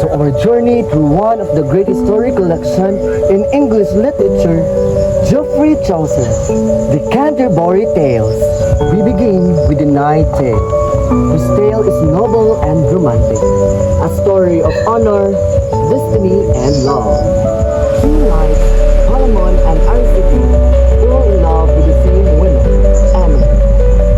to our journey through one of the greatest story collection in English literature, Geoffrey Chaucer, the Canterbury Tales. We begin with the Night Tale, whose tale is noble and romantic, a story of honor, destiny, and love. Two knights, Palamon and Arcady, fall in love with the same woman, Emily.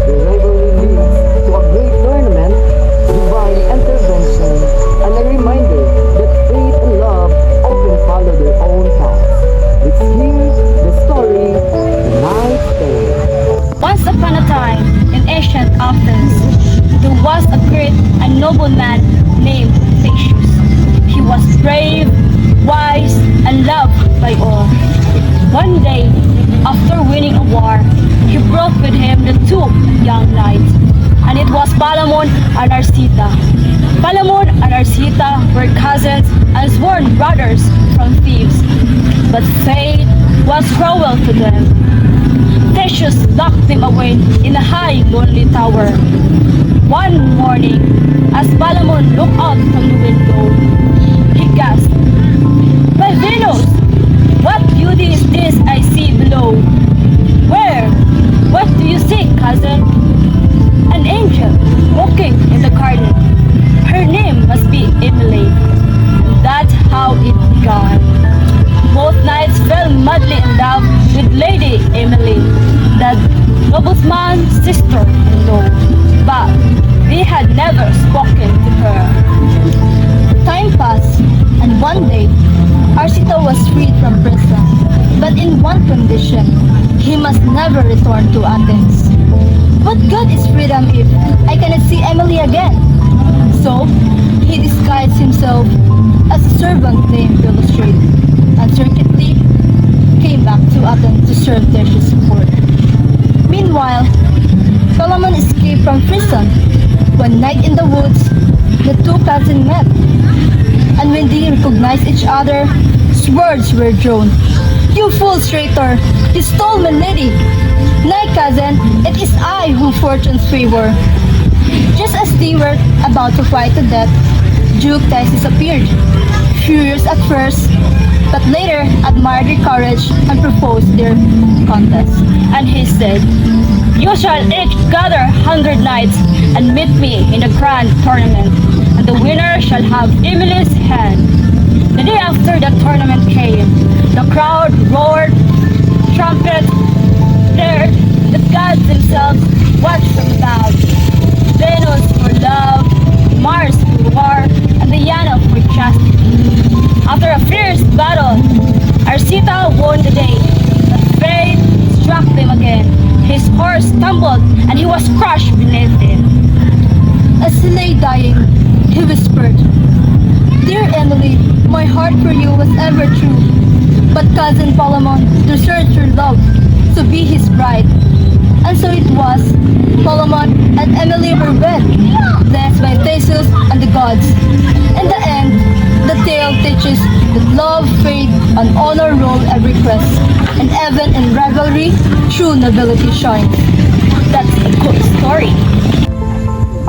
The rivalry leads to a great tournament, divine intervention, and a reminder that faith and love often follow their own paths. Let's hear the story, The Night Tale. Once upon a time, in ancient Athens, there was a great and noble man named Theseus. He was brave, wise, and loved by all. One day, after winning a war, he brought with him the two young knights, and it was Palamon and Arcita. Palamon and Arcita were cousins and sworn brothers from Thebes, but fate was cruel to them. Theseus locked them away in a high, lonely tower. One morning, as Palamon looked out from the window, he gasped, "My Venus! What beauty is this I see below?" "Where? What do you see, cousin?" "An angel walking in the garden. Her name must be Emily." That's how it began. Both knights fell madly in love with Lady Emily, the nobleman's sister-in-law, but they had never spoken to her. Time passed, and one day, Arcita was freed from prison, but in one condition: he must never return to Athens. What good is freedom if I cannot see Emily again? So, he disguised himself as a servant named Illustrate, and secretly came back to Athens to serve Theseus' court. Meanwhile, Palamon escaped from prison. One night in the woods, the two cousins met, and when they recognized each other, swords were drawn. "You fool traitor! You stole my lady!" "Nay, cousin, it is I who fortune's favor." Just as they were about to fight to death, Duke Theseus appeared, furious at first, but later admired their courage and proposed their contest. And he said, "You shall each gather 100 knights and meet me in a grand tournament, and the winner shall have Emily's hand." The day after the tournament came, the crowd roared, trumpets blared, the gods themselves watched from above. Venus for love, Mars for war, and Diana for chastity. After a fierce battle, Arcita won the day, but fate struck them again. His horse stumbled, and he was crushed beneath it. As he lay dying, he whispered, "Dear Emily, my heart for you was ever true, but cousin Palamon deserts your love, so be his bride." And so it was. Palamon and Emily were wed, blessed by Theseus and the gods. In the end, the tale teaches that love, faith, and honor rule every quest, and even in rivalry, true nobility shines. That's a good story.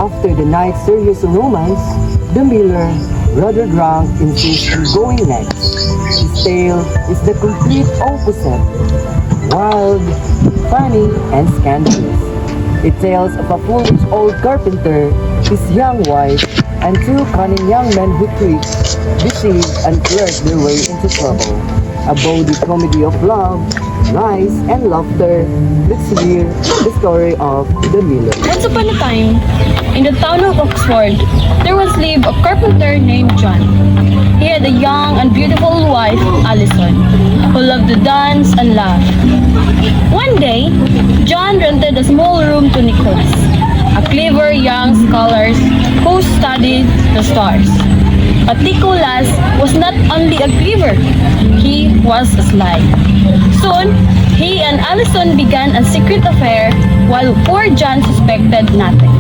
After the night's serious romance, the miller, rather drunk, insists on going next. His tale is the complete opposite: wild, funny, and scandalous. It tells of a foolish old carpenter, his young wife, and two cunning young men who trick, deceive, and flirt their way into trouble. A bawdy comedy of love, lies, and laughter. Let's hear the story of the miller. Once upon a time, in the town of Oxford, there was lived a carpenter named John. He had a young and beautiful wife, Allison, who loved to dance and laugh. One day, John rented a small room to Nicholas, a clever young scholar who studied the stars. But Nicholas was not only a clever, he was a sly. Soon, he and Allison began a secret affair while poor John suspected nothing.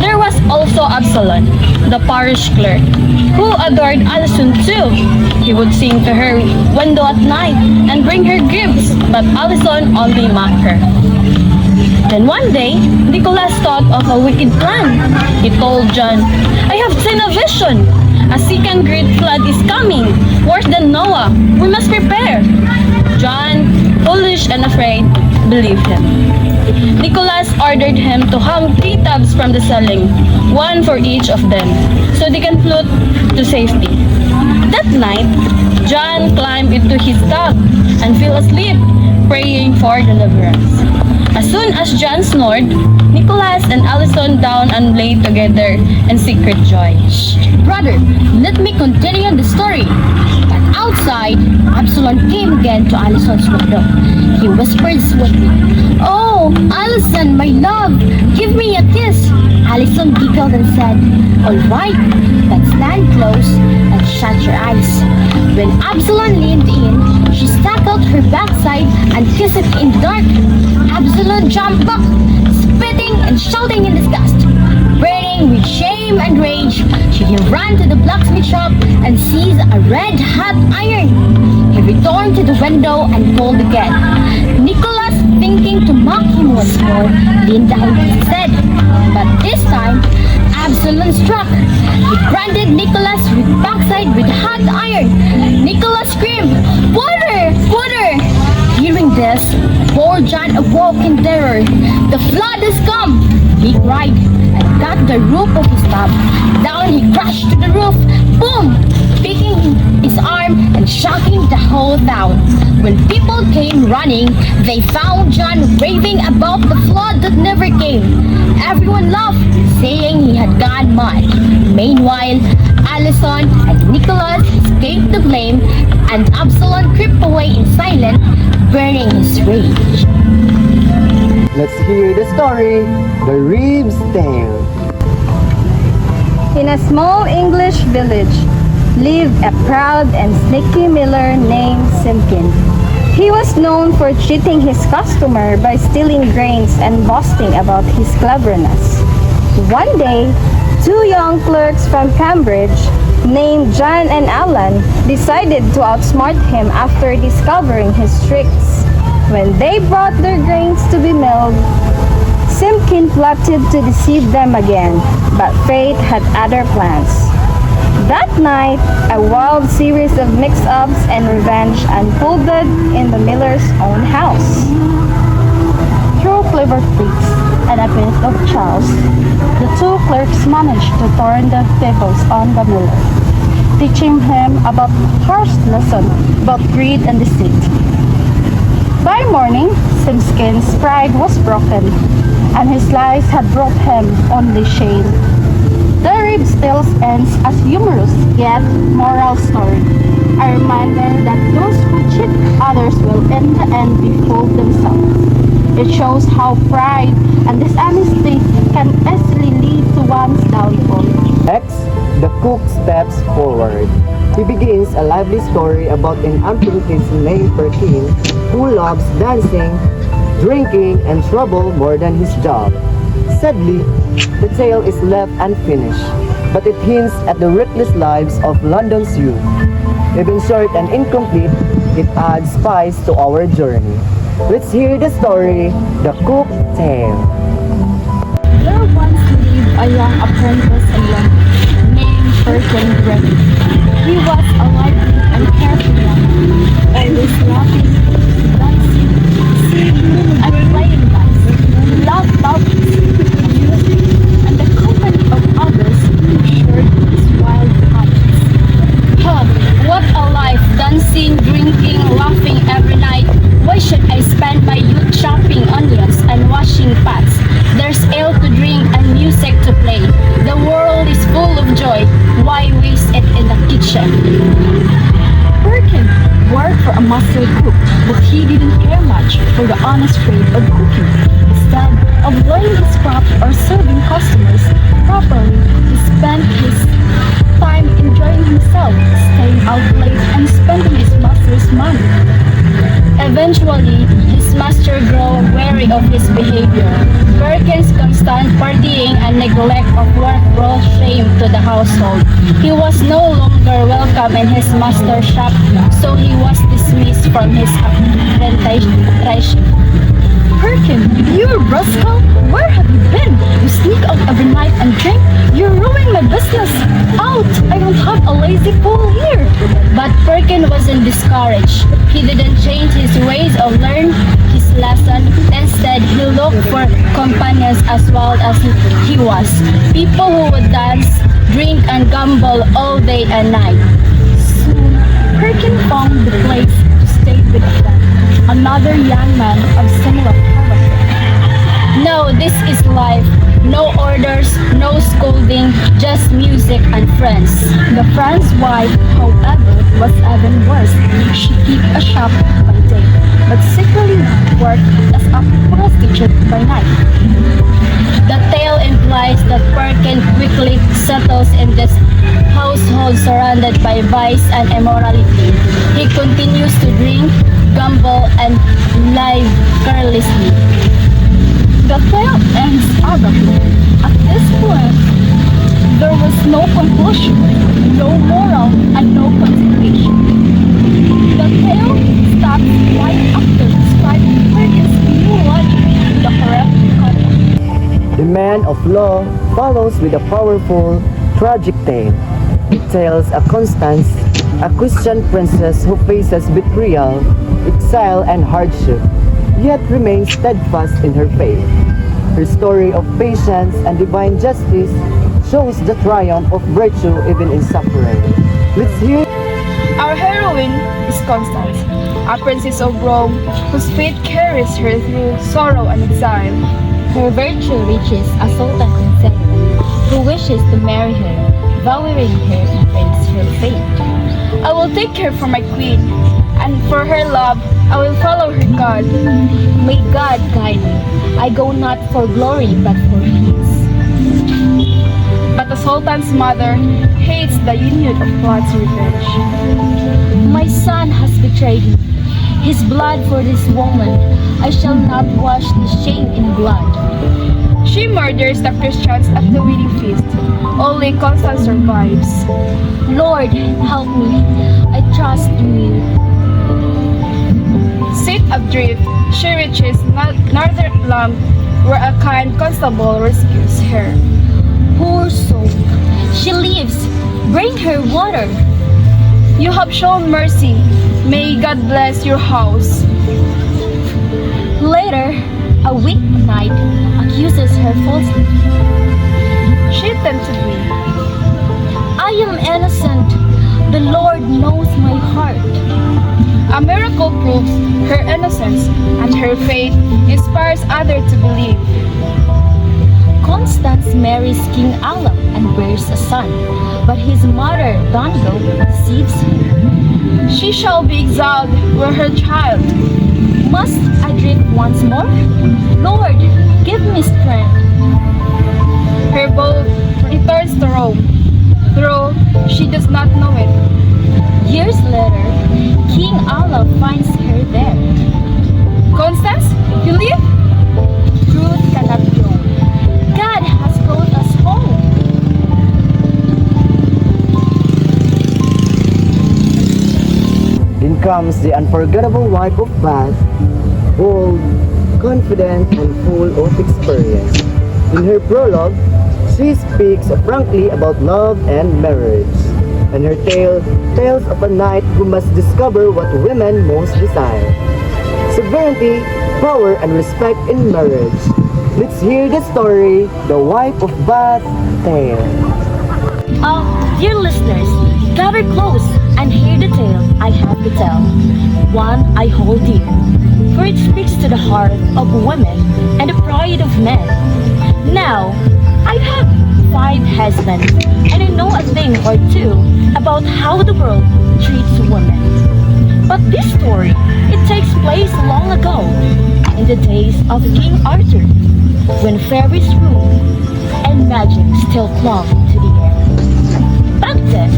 There was also Absalom, the parish clerk, who adored Allison too. He would sing to her window at night and bring her gifts, but Allison only mocked her. Then one day, Nicholas thought of a wicked plan. He told John, "I have seen a vision. A second great flood is coming, worse than Noah. We must prepare. John, foolish and afraid, believed him. Nicholas ordered him to hang 3 tubs from the ceiling, one for each of them, so they can float to safety. That night, John climbed into his tub and fell asleep, praying for deliverance. As soon as John snored, Nicholas and Allison down and lay together in secret joy. Shh, brother, let me continue the story. But outside, Absalom came again to Allison's window. He whispered sweetly, "Oh, Allison, my love, give me a kiss." Allison giggled and said, "All right, but stand close and shut your eyes." When Absalom leaned in, she stuck out her backside and kissed it in the dark. Absalom jumped back, spitting and shouting in disgust. Burning with shame and rage, he ran to the blacksmith shop and seized a red-hot iron. He returned to the window and called again. Nicholas, thinking to mock him once more, leaned down instead. But this time, Absalom struck. He branded Nicholas with backside with hot iron. Nicholas screamed, "Water! Water!" Hearing this, poor John awoke in terror. "The flood has come!" he cried, and got the roof of his tub. Down he crashed to the roof. Boom! Picking his arm and shocking the whole town. When people came running, they found John raving about the flood that never came. Everyone laughed, saying he had gone mad. Meanwhile, Allison and Nicholas escaped the blame, and Absalom crept away in silence, burning his rage. Let's hear the story, The Reeve's Tale. In a small English village lived a proud and sneaky miller named Simpkin. He was known for cheating his customer by stealing grains and boasting about his cleverness. One day, 2 young clerks from Cambridge, named John and Alan, decided to outsmart him after discovering his tricks. When they brought their grains to be milled, Simpkin plotted to deceive them again, but fate had other plans. That night, a wild series of mix-ups and revenge unfolded in the miller's own house. Through clever tricks and a bit of chows, the 2 clerks managed to turn the tables on the miller, teaching him about harsh lesson about greed and deceit. By morning, Simpkin's pride was broken, and his lies had brought him only shame. The Reeve's Tales ends as humorous yet moral story, a reminder that those who cheat others will in the end be fooled themselves. It shows how pride and dishonesty can easily lead to one's downfall. Next, the cook steps forward. He begins a lively story about an apprentice named Perkin who loves dancing, drinking, and trouble more than his job. Sadly, the tale is left unfinished, but it hints at the reckless lives of London's youth. Even short and incomplete, it adds spice to our journey. Let's hear the story, The Cook Tale. There once lived a young apprentice in London named Perkin Gray. He was a lively and careful young man, always laughing, dancing, singing, and playing dice. He loved mountains, music, and the company of others who shared his wild habits. Huh, what a life! Dancing, drinking, laughing every night. Why should I spend my youth chopping onions and washing pots? There's ale to drink and music to play. The world is full of joy. Why waste it in the kitchen? Perkin worked for a master cook, but he didn't care much for the honest trade of cooking. Instead of learning his craft or serving customers properly, he spent his time enjoying himself, staying out late and spending his master's money. Eventually, his master grew wary of his behavior. Perkin's constant partying and neglect of work brought shame to the household. He was no longer nor welcome in his master's shop, so he was dismissed from his apprenticeship. Perkin, you rascal! Where have you been? You sneak out every night and drink? You're ruining my business! Out! I don't have a lazy fool here! But Perkin wasn't discouraged. He didn't change his ways or learn his lesson. Instead, he looked for companions as wild as he was. People who would dance, drink, and gamble all day and night. Soon, Perkin found the place to stay with a friend, another young man of similar character. No, this is life. No orders, no scolding, just music and friends. The friend's wife, however, was even worse. She kept a shop by day, but secretly worked as a prostitute by night. The tale implies that Perkin quickly settles in this household surrounded by vice and immorality. He continues to drink, gamble, and live carelessly. The tale ends abruptly. At this point, there was no conclusion, no moral, and no consideration. The tale stops right after describing Perkin's new logic with the correct context. The Man of Law follows with a powerful, tragic tale. It tells a Constance, a Christian princess who faces betrayal, exile, and hardship, yet remains steadfast in her faith. Her story of patience and divine justice shows the triumph of virtue even in suffering. Let's hear. Our heroine is Constance, a princess of Rome whose fate carries her through sorrow and exile. Her virtue reaches a sultan who wishes to marry her, vowing her against her fate. I will take her for my queen, and for her love I will follow her God. May God guide me. I go not for glory but for peace. But the sultan's mother hates the union of plots revenge. My son has betrayed me. His blood for this woman. I shall not wash his shame in blood. She murders the Christians at the wedding feast. Only Constance survives. Lord, help me. I trust in you. Set adrift, she reaches northern land where a kind constable rescues her. Poor soul. She lives. Bring her water. You have shown mercy. May God bless your house. Later, a weak knight accuses her falsely. She tempted me. I am innocent. The Lord knows my heart. A miracle proves her innocence, and her faith inspires others to believe. Constance marries King Alam and bears a son, but his mother, Donegal, deceives him. She shall be exiled where her child. Must I drink once more? Lord, give me strength. Her boat returns to Rome, though she does not know it. Years later, King Allah finds her there. Constance, you live? Truth cannot grow. God has brought us home. Then comes the unforgettable wife of Bath, bold, confident, and full of experience. In her prologue, she speaks frankly about love and marriage. And her tale tells of a knight who must discover what women most desire: sovereignty, power, and respect in marriage. Let's hear the story, The Wife of Bath Tale. Dear listeners, gather close and hear the tale I have to tell. One I hold dear, for it speaks to the heart of women and the pride of men. Now, I have 5 husbands, and I know a thing or two about how the world treats women. But this story, it takes place long ago, in the days of King Arthur, when fairies ruled and magic still clung to the air. Back then,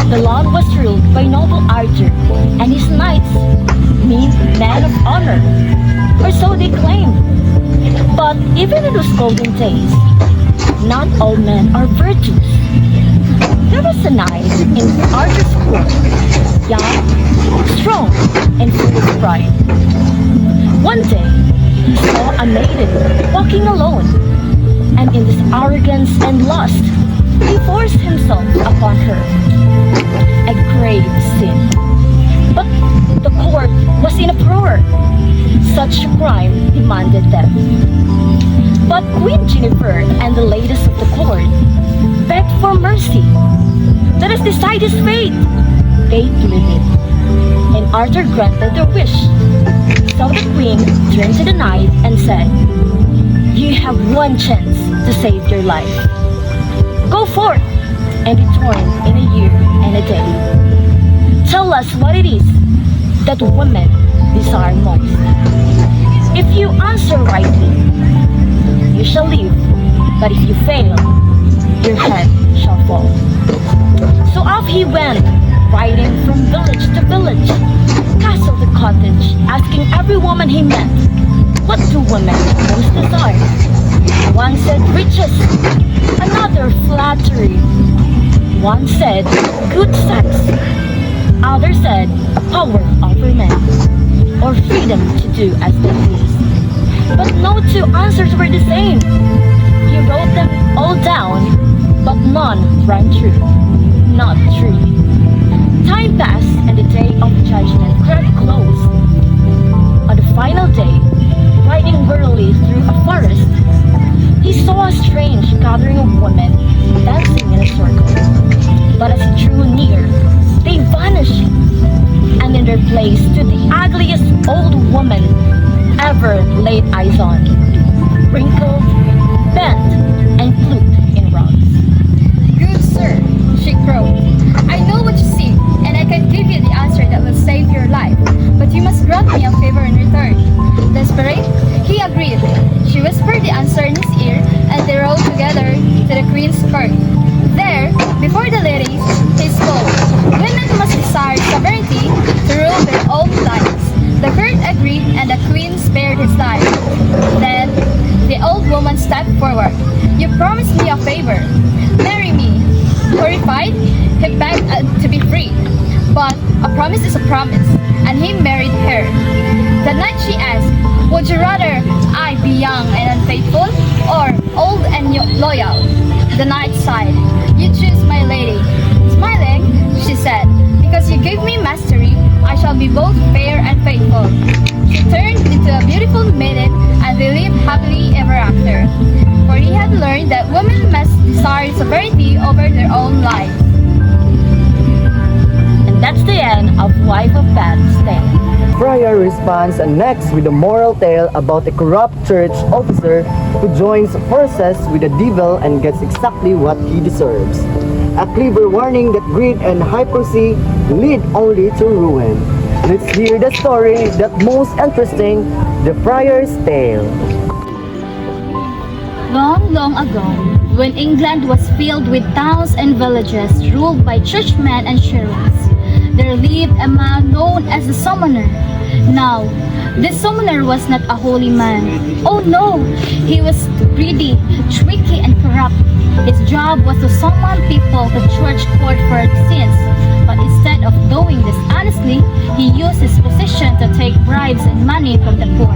the land was ruled by noble Arthur, and his knights mean men of honor, or so they claimed. But even in those golden days, not all men are virtuous. There was a knight in Arthur's court, young, strong, and full of pride. One day, he saw a maiden walking alone, and in this arrogance and lust, he forced himself upon her. A grave sin. But the court was in uproar. Such a crime demanded death. But Queen Jennifer and the ladies of the court begged for mercy. Let us decide his fate, they pleaded. And Arthur granted their wish. So the queen turned to the knight and said, "You have one chance to save your life. Go forth and return in a year and a day. Tell us what it is that women desire most. If you answer rightly, you shall live, but if you fail, your head shall fall." So off he went, riding from village to village, castle to cottage, asking every woman he met, "What do women most desire?" One said riches, another flattery. One said good sex, others said power over men, or freedom to do as they please. But no two answers were the same. He wrote them all down, but none rang true. Not true. Time passed and the day of judgment crept close. On the final day, riding wearily through a forest, he saw a strange gathering of women dancing in a circle. But as he drew near, they vanished, and in their place stood the ugliest old woman ever laid eyes on, wrinkled, bent, and cloaked in rags. Good sir, she crowed. I know what you seek, and I can give you the answer that will save your life. But you must grant me a favor in return. Desperate, he agreed. She whispered the answer in his ear, and they rode together to the queen's court. There, before the ladies, he spoke. Women must desire sovereignty to rule their own lives. The court agreed, and the queen spared his life. Then, the old woman stepped forward. "You promised me a favor. Marry me." Horrified, he begged to be free. But a promise is a promise, and he married her. The night she asked, "Would you rather I be young and unfaithful, or old and loyal?" The knight sighed. "You choose, my lady." Smiling, she said, "Because you gave me mastery, I shall be both fair and faithful." She turned into a beautiful maiden, and they lived happily ever after. For he had learned that women must desire sovereignty over their own lives. And that's the end of Wife of Bath's tale. Friar responds next with a moral tale about a corrupt church officer who joins forces with the devil and gets exactly what he deserves. A clever warning that greed and hypocrisy lead only to ruin. Let's hear the story that most interesting, the Friar's Tale. Long, long ago, when England was filled with towns and villages ruled by churchmen and sheriffs, there lived a man known as the Summoner. Now, this Summoner was not a holy man. Oh no, he was greedy, tricky, and corrupt. His job was to summon people to church court for sins, but instead of doing this honestly, he used his position to take bribes and money from the poor.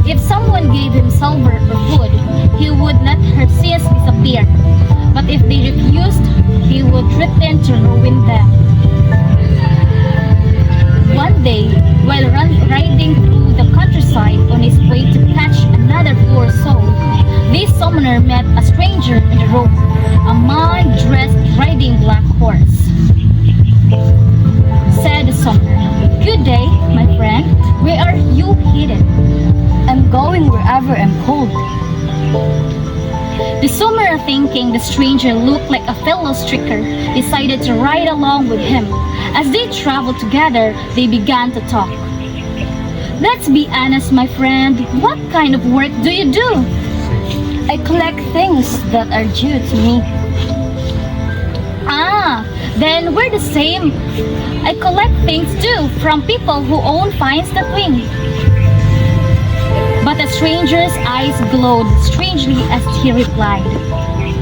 If someone gave him silver or wood, he would let her sins disappear. But if they refused, he would threaten to ruin them. One day, while riding through the countryside on his way to catch another poor soul, this summoner met a stranger in the road, a man dressed riding black horse. Said the summoner, "Good day, my friend. Where are you headed?" "I'm going wherever I'm called." The summoner, thinking the stranger looked like a fellow striker, decided to ride along with him. As they traveled together, they began to talk. "Let's be honest, my friend. What kind of work do you do?" "I collect things that are due to me." "Ah, then we're the same. I collect things too from people who own finds that wing." But the stranger's eyes glowed strangely as he replied,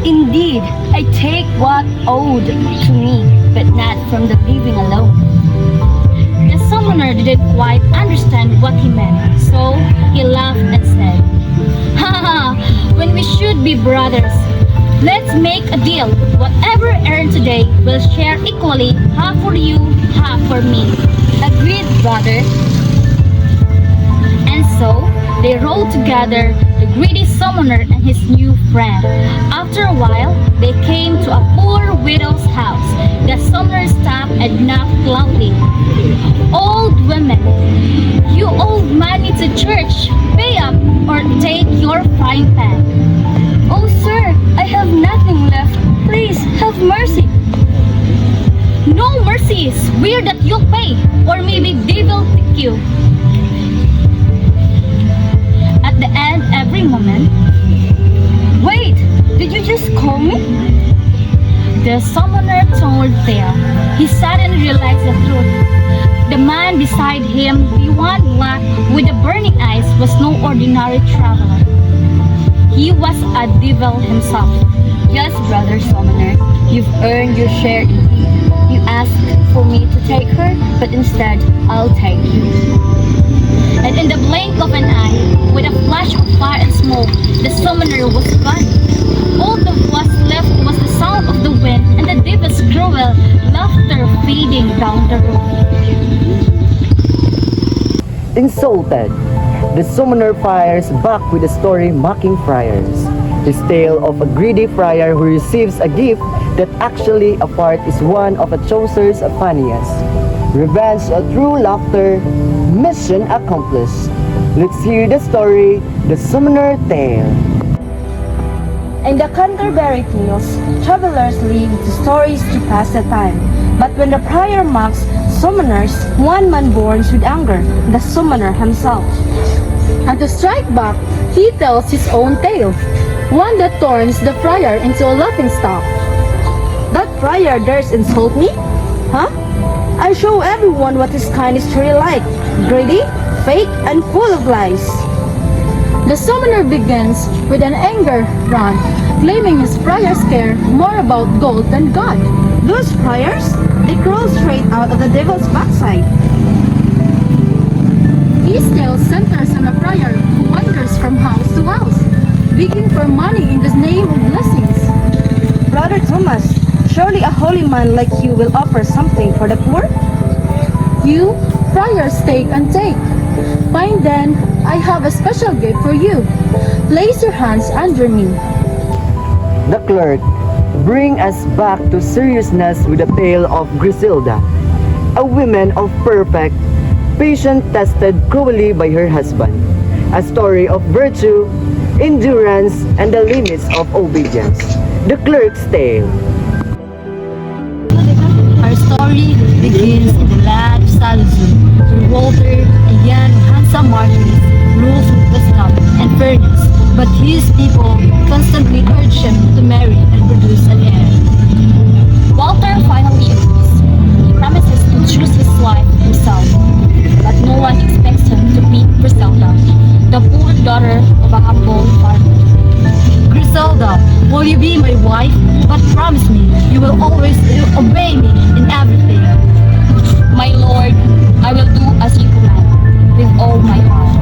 Indeed, I take what owed to me, but not from the living alone. The summoner didn't quite understand what he meant, so he laughed and said, "Haha, when we should be brothers. Let's make a deal. Whatever earned today, we'll share equally, half for you, half for me. Agreed, brother?" And so, they rode together, the greedy summoner and his new friend. After a while, they came to a poor widow's house. The summoner stopped and knocked loudly. "Old women, you owe money to church. Pay up or take your frying pan." "Oh, sir, I have nothing left. Please have mercy." "No mercy. Swear that you'll pay, or maybe they will take you." At the end, every moment. "Wait, did you just call me?" The summoner turned pale. He suddenly realized the truth. The man beside him, beyond black with the burning eyes, was no ordinary traveler. He was a devil himself. "Yes, brother summoner, you've earned your share indeed. You asked for me to take her, but instead, I'll take you." And in the blink of an eye, with a flash of fire and smoke, the summoner was gone. All that was left was the sound of the wind and the devil's cruel laughter fading down the road. Insulted, the summoner fires back with a story mocking friars. His tale of a greedy friar who receives a gift that actually apart is one of a chaucer's funniest. Revenge through laughter, mission accomplished. Let's hear the story, the Summoner Tale. In the Canterbury Tales, travelers leave the stories to pass the time. But when the prior mocks summoners, one man burns with anger, the summoner himself. And to strike back, he tells his own tale, one that turns the friar into a laughing stock. "That friar dares insult me? Huh? I show everyone what his kind is truly like. Greedy, fake, and full of lies." The summoner begins with an anger rant, claiming his friars care more about gold than God. "Those friars? They crawl straight out of the devil's backside." His tale centers on a friar who wanders from house to house, begging for money in the name of blessings. "Brother Thomas, surely a holy man like you will offer something for the poor?" You, friars, take and take. Fine then, I have a special gift for you. Place your hands under me. The clerk bring us back to seriousness with the tale of Griselda, a woman of perfect, patient tested cruelly by her husband. A story of virtue, endurance, and the limits of obedience. The clerk's tale. Our story begins in the land of Salazar, where Walter, a young handsome marquis, rules with wisdom and fairness, but his people constantly urge him to marry and produce an heir. Walter finally agrees. He promises to choose his wife himself, but no one expects him to pick Griselda, the poor daughter of a humble farmer. Griselda, will you be my wife? But promise me you will always obey me in everything. "My lord, I will do as you command, with all my heart."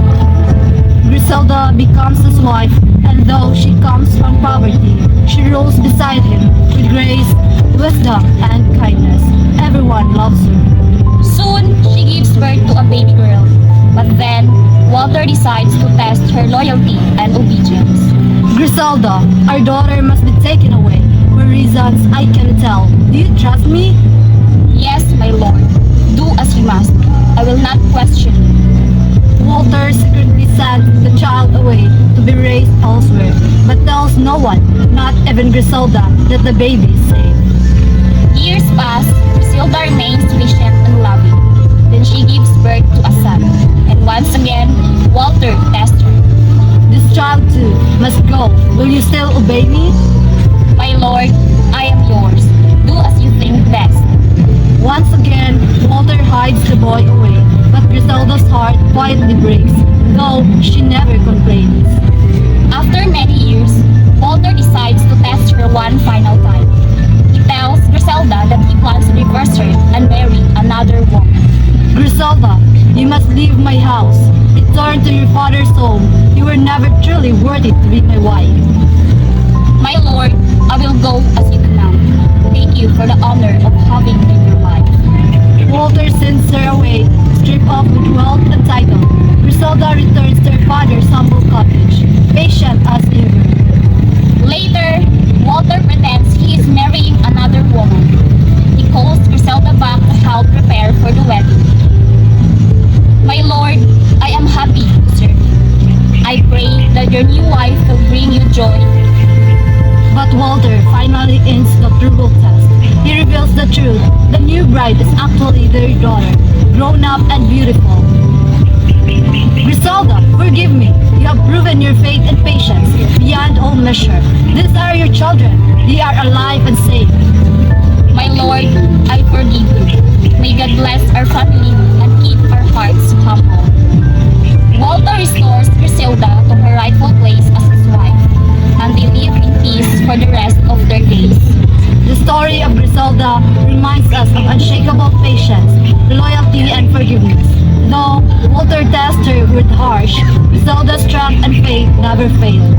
Griselda becomes his wife, and though she comes from poverty, she rules beside him with grace, wisdom, and kindness. Everyone loves her. Soon, she gives birth to a baby girl. But then, Walter decides to test her loyalty and obedience. Griselda, our daughter must be taken away. For reasons I can tell. Do you trust me? "Yes, my lord. Do as you must. I will not question you." Walter secretly sends the child away to be raised elsewhere, but tells no one, not even Griselda, that the baby is safe. Years pass, Griselda remains patient and loving. Then she gives birth to a son. And once again, Walter tests her. This child too must go. Will you still obey me? "My lord, I am yours. Do as you think best." Once again, Walter hides the boy away, but Griselda's heart quietly breaks, though she never complains. After many years, Walter decides to test her one final time. He tells Griselda that he plans to divorce her and marry another woman. Griselda, you must leave my house. Return to your father's home. You were never truly worthy to be my wife. My lord, I will go as you command. Thank you for the honor of having been your wife. Walter sends her away, stripped off with wealth and title. Griselda returns to her father's humble cottage, patient as ever. Later, Walter pretends he is marrying another woman. He calls Griselda back to help prepare for the wedding. My lord, I am happy to serve you. I pray that your new wife will bring you joy. But Walter finally ends the cruel test. He reveals the truth. The new bride is actually their daughter, grown up and beautiful. Griselda, forgive me. You have proven your faith and patience beyond all measure. These are your children. They are alive and safe. My lord, I forgive you. May God bless our family and keep our hearts humble. Walter restores Griselda to her rightful place as his wife, and they live in peace for the rest of their days. The story of Griselda reminds us of unshakable patience, loyalty, and forgiveness. Though Walter tested her with harsh, Griselda's strength and faith never failed.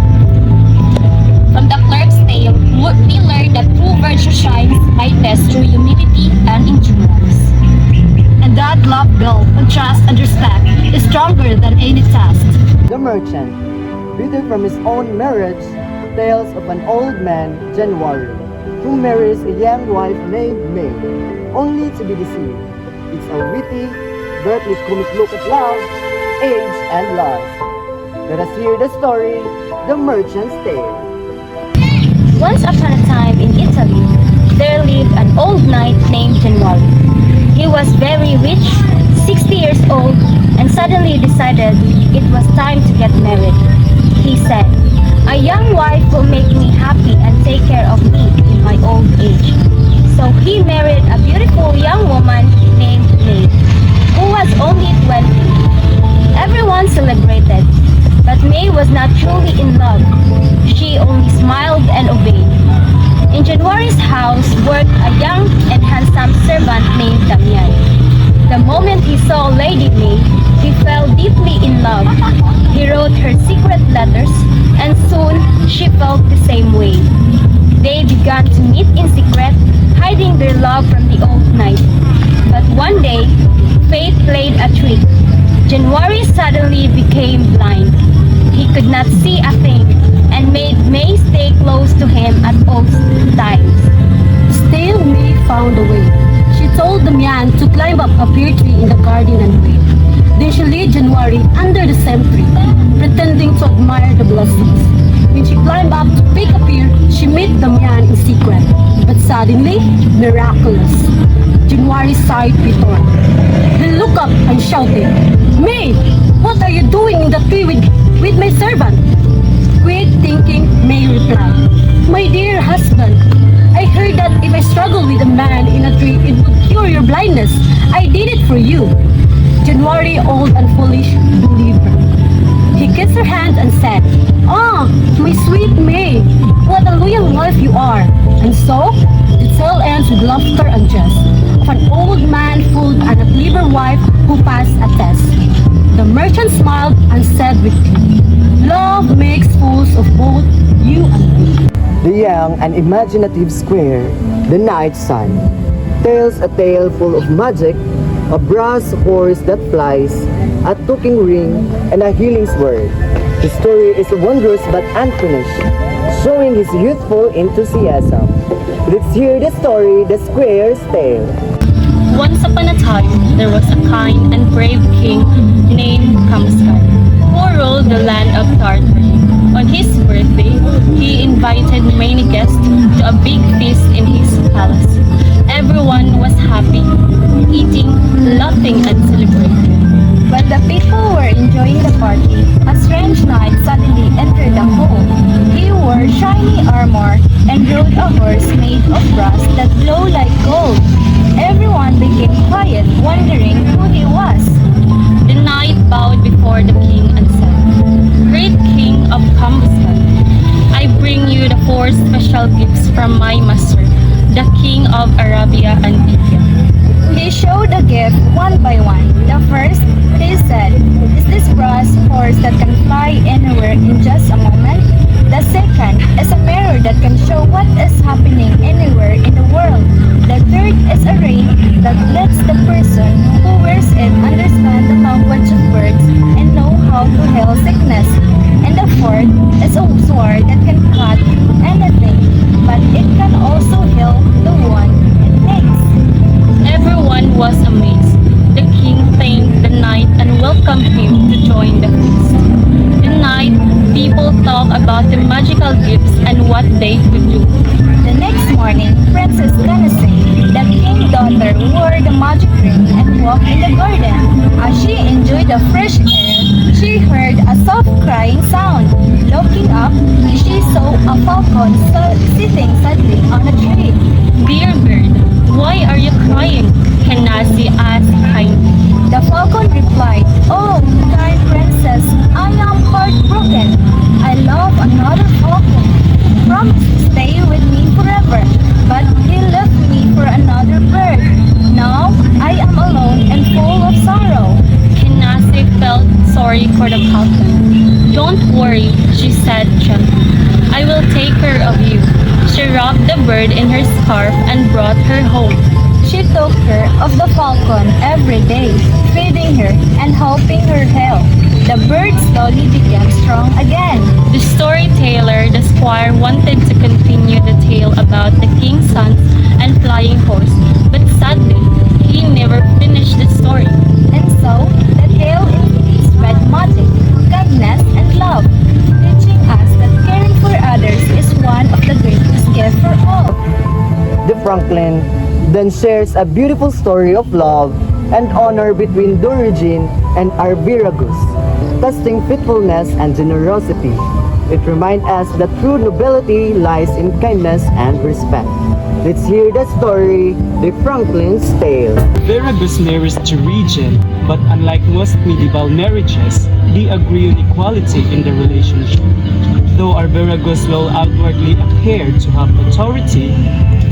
From the clerk's tale, we learn that true virtue shines brightest through humility and endurance. And that love built on trust and respect is stronger than any test. The merchant, bitter from his own marriage, tells of an old man, January, who marries a young wife named May, only to be deceived. It's a witty, brightly comic look at love, age, and loss. Let us hear the story, The Merchant's Tale. Once upon a time in Italy, there lived an old knight named January. He was very rich, 60 years old, and suddenly decided it was time to get married. He said, "A young wife will make me happy and take care of me in my old age." So he married a beautiful young woman named May, who was only 20. Everyone celebrated, but May was not truly in love. She only smiled and obeyed. In January's house worked a young and handsome servant named Damian. The moment he saw Lady May, he fell deeply in love. He wrote her secret letters, and soon she felt the same way. They began to meet in secret, hiding their love from the old knight. But one day, fate played a trick. January suddenly became blind. He could not see a thing, and made May stay close to him at all times. Still, May found a way. She told the man to climb up a pear tree in the garden and wait. Then she led January under the same tree, pretending to admire the blossoms. When she climbed up to pick a pear, she met the man in secret. But suddenly, miraculous, January's sight returned. He looked up and shouted, "May, what are you doing in the tree with my servant?" Quick thinking, May replied, "My dear husband, I heard that if I struggle with a man in a tree, it would cure your blindness. I did it for you." January, old and foolish, believed her. He kissed her hand and said, "Ah, my sweet May, what a loyal wife you are." And so, the tale ends with laughter and jest of an old man fooled and a clever wife who passed a test. The merchant smiled and said with glee, "Love makes fools of both you and me." The young and imaginative square, the knight's son, tells a tale full of magic, a brass horse that flies, a talking ring, and a healing sword. The story is wondrous but unfinished, showing his youthful enthusiasm. Let's hear the story, The Square's Tale. Once upon a time, there was a kind and brave king named Kamskan, who ruled the land of Tartary. On his birthday, he invited many guests to a big feast in his palace. Everyone was happy, eating, laughing, and celebrating. When the people were enjoying the party, a strange knight suddenly entered the hall. He wore shiny armor and rode a horse made of brass that glowed like gold. Everyone became quiet, wondering who he was. The knight bowed before the king and said, "Great king of Kamskan, I bring bring you the four special gifts from my master, the King of Arabia and India. He showed the gift one by one. The first, he said, is this brass horse that can fly anywhere in just a moment. The second is a mirror that can show what is happening anywhere in the world. The third is a ring that lets the person who wears it understand the language of birds and know how to heal sickness. And the fourth is a sword that can cut anything, but it can also heal the one it makes. Everyone was amazed. The king thanked the knight and welcomed him to join the feast. The night, people talked about the magical gifts and what they could do. The next morning, Princess Tennessee, the king's daughter, wore the magic ring and walked in the garden. As she enjoyed the fresh air, she heard a soft crying sound. Looking up, she saw a falcon sitting sadly on a tree. Dear bird, why are you crying? Canasi asked kindly. The falcon replied, "Oh, kind princess, I am heartbroken. I love another falcon. He promised to stay with me forever, but he left me for another bird. Now I am alone and full of sorrow." Canasi felt sorry for the falcon. Don't worry, she said gently. I will take care of you. She wrapped the bird in her scarf and brought her home. She took care of the falcon every day, feeding her and helping her heal. The bird slowly became strong again. The storyteller, the squire, wanted to continue the tale about the king's sons and flying horse, but sadly, he never finished the story. And so, the tale spread magic, kindness, and love, teaching us that caring for others is one of the greatest gifts for all. The Franklin then shares a beautiful story of love and honor between Durijin and Arviragus, testing faithfulness and generosity. It reminds us that true nobility lies in kindness and respect. Let's hear the story, The Franklin's Tale. Veragus marries to Regent, but unlike most medieval marriages, they agree on equality in the relationship. Though Arviragus will outwardly appear to have authority,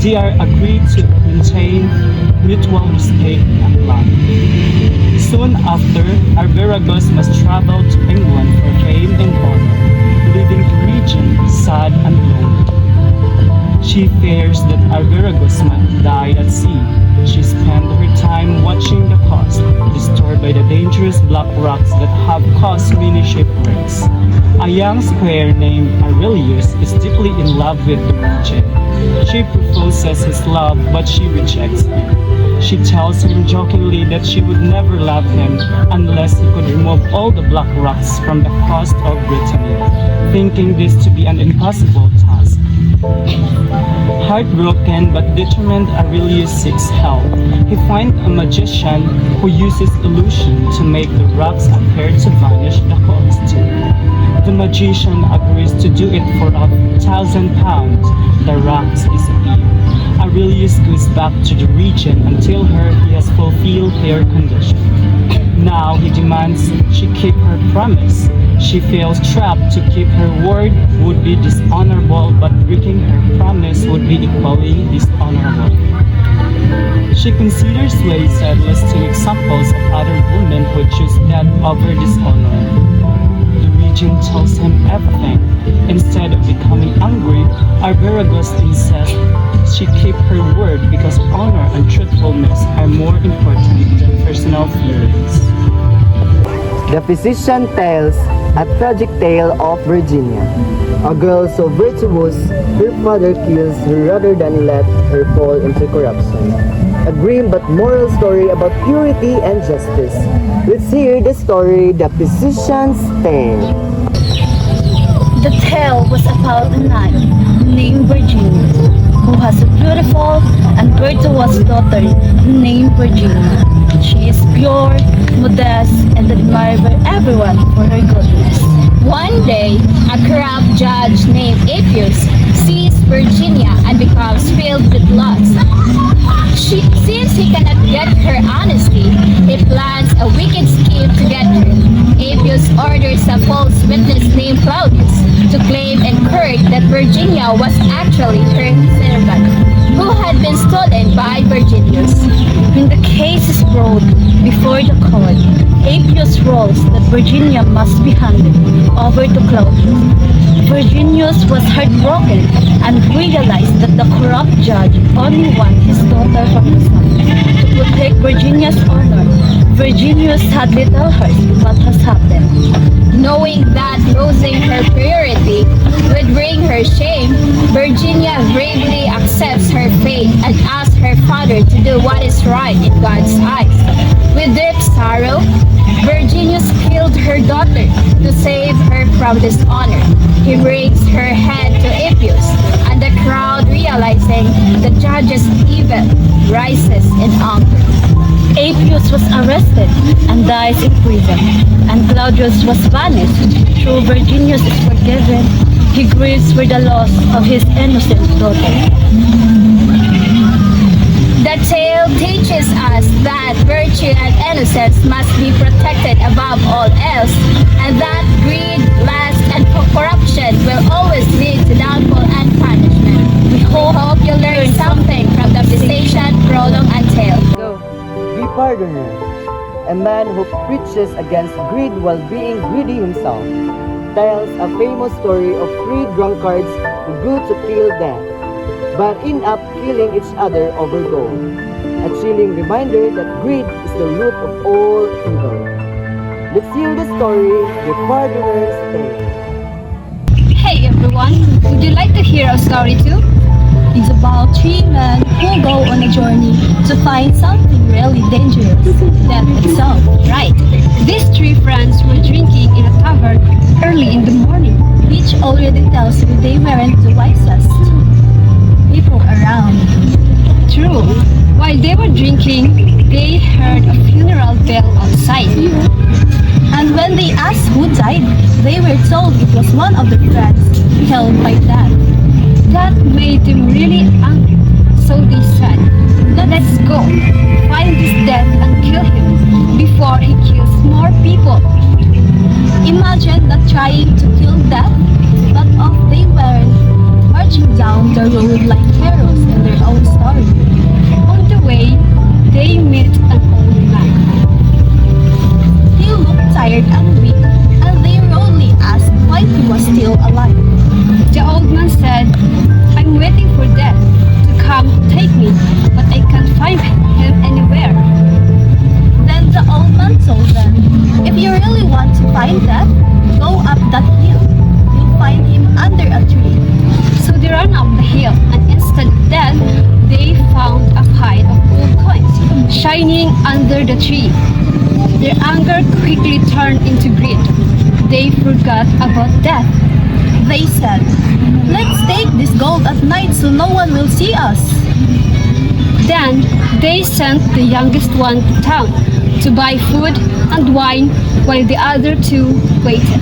they are agreed to maintain mutual respect and love. Soon after, Arviragus must travel to England for fame and honor, leaving the region sad and lonely. She fears that Arviragus might die at sea. She spent her time watching the coast, disturbed by the dangerous black rocks that have caused many shipwrecks. A young squire named Aurelius is deeply in love with the regent. She proposes his love, but she rejects him. She tells him jokingly that she would never love him unless he could remove all the black rocks from the coast of Brittany, thinking this to be an impossible task. Heartbroken but determined, Aurelius seeks help. He finds a magician who uses illusion to make the rocks appear to vanish the coast. The magician agrees to do it for £1,000. The rocks disappear. Aurelius goes back to the region and tells her he has fulfilled their condition. Now he demands she keep her promise. She feels trapped. To keep her word would be dishonorable, but breaking her promise would be equally dishonorable. She considers ways and listing examples of other women who choose death over dishonor. The regent tells him everything. Instead of becoming angry, Arviragus insists she keep her word because honor and truthfulness are more important than personal feelings. The Physician tells a tragic tale of Virginia. A girl so virtuous, her father kills her rather than let her fall into corruption. A grim but moral story about purity and justice. Let's hear the story, The Physician's Tale. The tale was about a knight named Virginia, who has a beautiful and virtuous daughter named Virginia. She is pure, modest, and admired by everyone for her goodness. One day, a corrupt judge named Appius sees Virginia and becomes filled with lust. Since he cannot get her honesty, he plans a wicked scheme to get her. Appius Apius orders a false witness named Claudius to claim in court that Virginia was actually her servant, who had been stolen by Virginius. When the case is brought before the court, Apius rules that Virginia must be handed over to Claudius. Virginius was heartbroken and realized that the corrupt judge only wanted his daughter from the sun. To protect Virginia's honor, Virginius sadly tells her what has happened. Knowing that losing her purity would bring her shame, Virginia bravely accepts her fate and asks her father to do what is right in God's eyes. With deep sorrow, Virginius killed her daughter to save her from dishonor. He brings her head to Apius, and the crowd, realizing the judge's evil, rises in anger. Apius was arrested and dies in prison, and Claudius was banished. Though Virginius is forgiven, he grieves for the loss of his innocent daughter. The tale teaches us that virtue and innocence must be protected above all else, and that greed, lust, and corruption will always lead to downfall and punishment. We hope you learned something from the visitation, prologue, and tale. The Pardoner, a man who preaches against greed while being greedy himself, tells a famous story of three drunkards who go to kill death, but end up killing each other over gold. A chilling reminder that greed is the root of all evil. Let's hear the story, The Pardoner's Tale. Hey everyone, would you like to hear a story too? It's about three men who go on a journey to find something really dangerous, death itself. Right. These three friends were drinking in a tavern early in the morning. Which already tells you they weren't the wisest people around. True. While they were drinking, they heard a funeral bell outside. And when they asked who died, they were told it was one of their friends killed by death. That made them really angry. So they said, let's go, find this death and kill him before he kills more people. Imagine not trying to kill death, but off they went, marching down the road like heroes in their own story. On the way, they met an old man. He looked tired and weak, and they rudely asked why he was still alive. The old man said, I'm waiting for death to come take me, but I can't find him anywhere. Then the old man told them, if you really want to find death, go up that hill. You'll find him under a tree. So they ran up the hill, and instead of death, they found a pile of gold coins shining under the tree. Their anger quickly turned into greed. They forgot about death. They said, let's take this gold at night so no one will see us. Then they sent the youngest one to town to buy food and wine while the other two waited.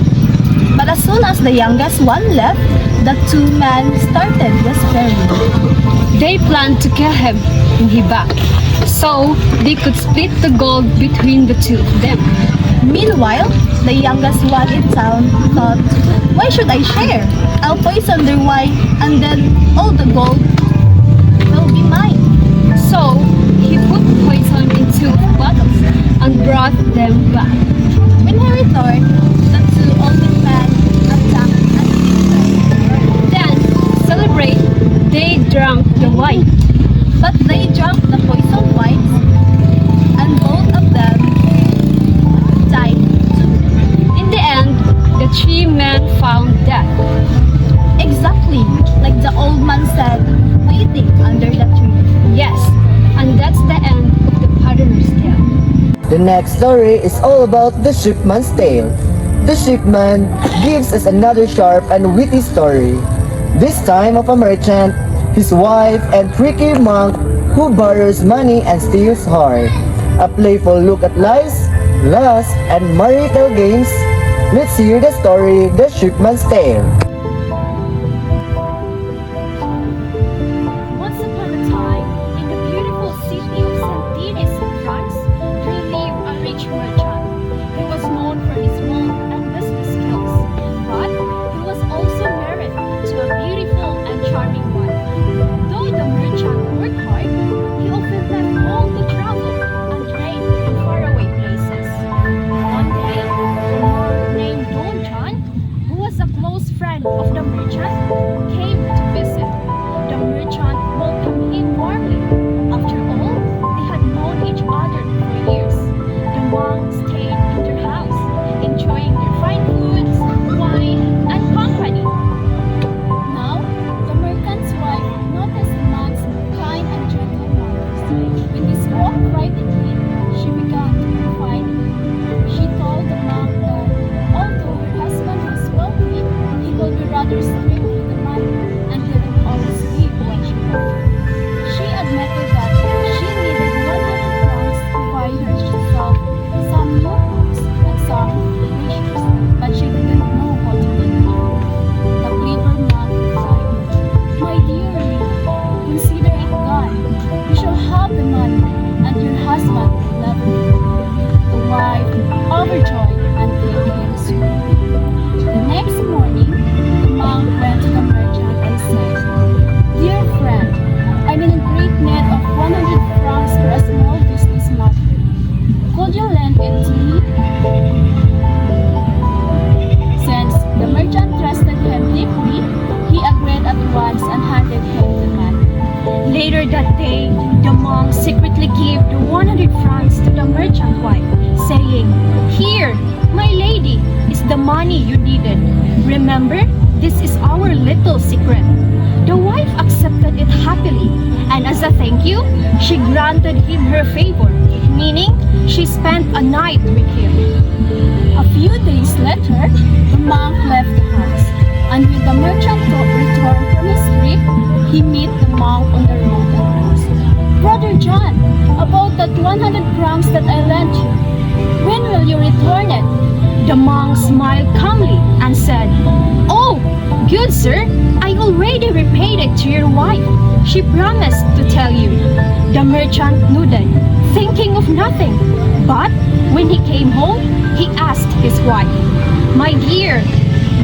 But as soon as the youngest one left, the two men started whispering. They planned to kill him when he back, so they could split the gold between the two of them. Meanwhile, the youngest one in town thought, why should I share? I'll poison their wine and then all the gold will be mine. So he put poison in two bottles and brought them back. When he returned, the two older men attacked and killed them. Then, to celebrate, they drank the wine. But they drank the poisoned wines, and both of them died too. In the end, the three men found death. Exactly like the old man said, waiting under the tree. Yes, and that's the end of the Pardoner's Tale. The next story is all about the shipman's tale. The shipman gives us another sharp and witty story, this time of a merchant, his wife, and tricky monk who borrows money and steals heart. A playful look at lies, lust, and marital games. Let's hear the story, The Shipman's Tale. Once upon a time, in the beautiful city of Saint-Denis in France, there lived a rich merchant. He was known for his wealth other for years. The monks stayed in their house, enjoying their fine foods, wine, and company. Now, the merchant's wife noticed the monk's kind and gentle manners. When he spoke privately, she began to confide in him. She told the monk that although her husband was wealthy, he will be rather strict with the money and didn't always give what she wanted. She admitted that she needed 100 francs to buy herself some new clothes and some treasures, but she didn't know how to get them. The clever monk replied, "My dear lady, consider it done. You shall have the money, and your husband will never leave you." The wife, overjoyed, and gave him a sweet. The next morning, the monk went to the merchant and said, "Dear friend, I'm in great need of 100 francs for a small business matter. Could you lend it to me?" Since the merchant trusted him deeply, he agreed at once and handed him the money. Later that day, the monk secretly gave the 100 francs to the merchant wife, saying, "Here, my lady, is the money you needed. Remember, this is our little secret." The wife accepted it happily, and as a thank you, she granted him her favor, meaning she spent a night with him. A few days later, the monk left the house, and when the merchant returned from his trip, he met the monk on the road and asked, "Brother John, about that 100 francs that I lent you, when will you return it?" The monk smiled calmly and said, "Oh, good sir, I already repaid it to your wife. She promised to tell you." The merchant nodded, thinking of nothing. But when he came home, he asked his wife, "My dear,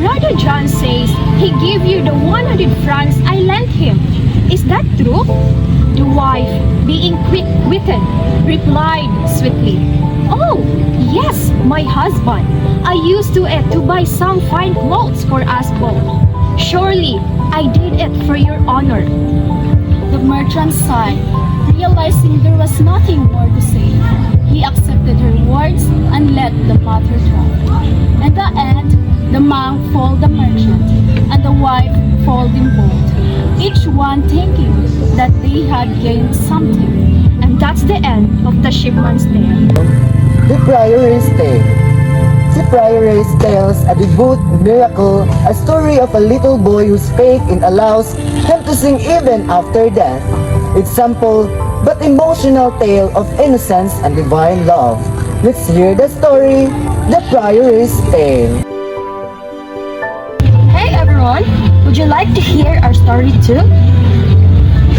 Brother John says he gave you the 100 francs I lent him. Is that true?" The wife, being quick-witted, replied sweetly, "Oh, yes, my husband. I used it to buy some fine clothes for us both. Surely, I did it for your honor." The merchant sighed, realizing there was nothing more to say. He accepted her words and let the matter drop. In the end, the monk fooled the merchant, and the wife fooled them both, each one thinking that they had gained something. And that's the end of the shipman's tale. The Priory's Tale. The Priory's tells a debut miracle, a story of a little boy whose faith in allows him to sing even after death. It's simple but emotional tale of innocence and divine love. Let's hear the story, The Priory's Tale. Hey everyone, would you like to hear our story too?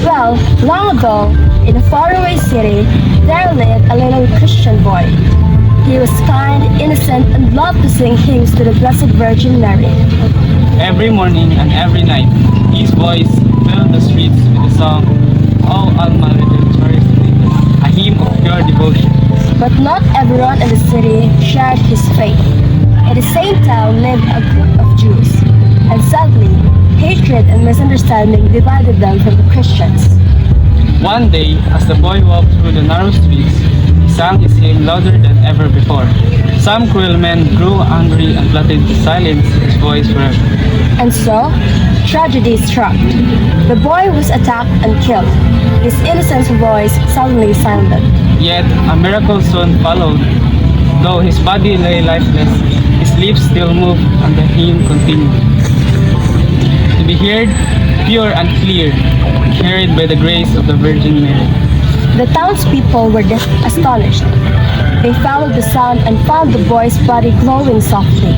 Well, long ago, in a faraway city, there lived a little Christian boy. He was kind, innocent, and loved to sing hymns to the Blessed Virgin Mary. Every morning and every night, his voice filled the streets with the song, "O Alma Redemptoris Christus," a hymn of pure devotion. But not everyone in the city shared his faith. In the same town lived a group of Jews, and sadly, hatred and misunderstanding divided them from the Christians. One day, as the boy walked through the narrow streets, he sang his hymn louder than ever before. Some cruel men grew angry and plotted to silence his voice forever. And so, tragedy struck. The boy was attacked and killed. His innocent voice suddenly silent. Yet, a miracle soon followed. Though his body lay lifeless, his lips still moved and the hymn continued. To be heard, pure and clear, carried by the grace of the Virgin Mary. The townspeople were astonished. They followed the sound and found the boy's body glowing softly,